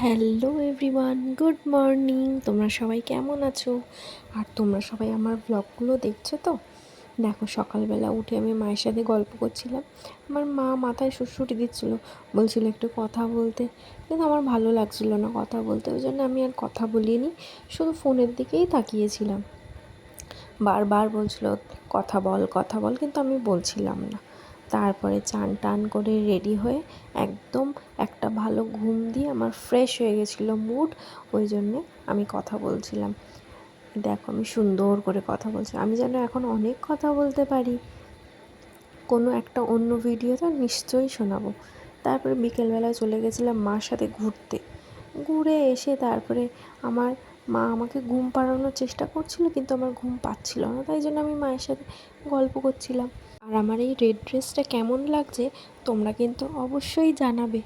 Hello everyone, good morning. তোমরা সবাই কেমন আছো? আর তোমরা সবাই আমার ব্লগগুলো দেখছো তো? দেখো, সকালবেলা উঠে আমি মায়ের সাথে গল্প করছিলাম। আমার মা মাথায় সুড়সুড়ি দিচ্ছিল, বলছিল একটু কথা বলতে, কিন্তু আমার ভালো লাগছিল না কথা বলতে। ওই জন্য আমি আর কথা বলিনি, শুধু ফোনের দিকেই তাকিয়েছিলাম। বারবার বলছিল কথা বল কথা বল, কিন্তু আমি বলছিলাম না। তারপরে চান টান করে রেডি হয়ে একদম একটা ভালো ঘুম দিয়ে আমার ফ্রেশ হয়ে গেছিলো মুড। ওই জন্যে আমি কথা বলছিলাম। দেখো, আমি সুন্দর করে কথা বলছি, আমি যেন এখন অনেক কথা বলতে পারি। কোনো একটা অন্য ভিডিওতে নিশ্চয়ই শোনাবো। তারপরে বিকেলবেলায় চলে গেছিলাম মার সাথে ঘুরতে। ঘুরে এসে তারপরে আমার মা আমাকে ঘুম পাড়ানোর চেষ্টা করছিল, কিন্তু আমার ঘুম পাচ্ছিল না, তাই জন্য আমি মায়ের সাথে গল্প করছিলাম। আর আমার এই রেড ড্রেসটা কেমন লাগছে তোমরা কিন্তু অবশ্যই জানাবে।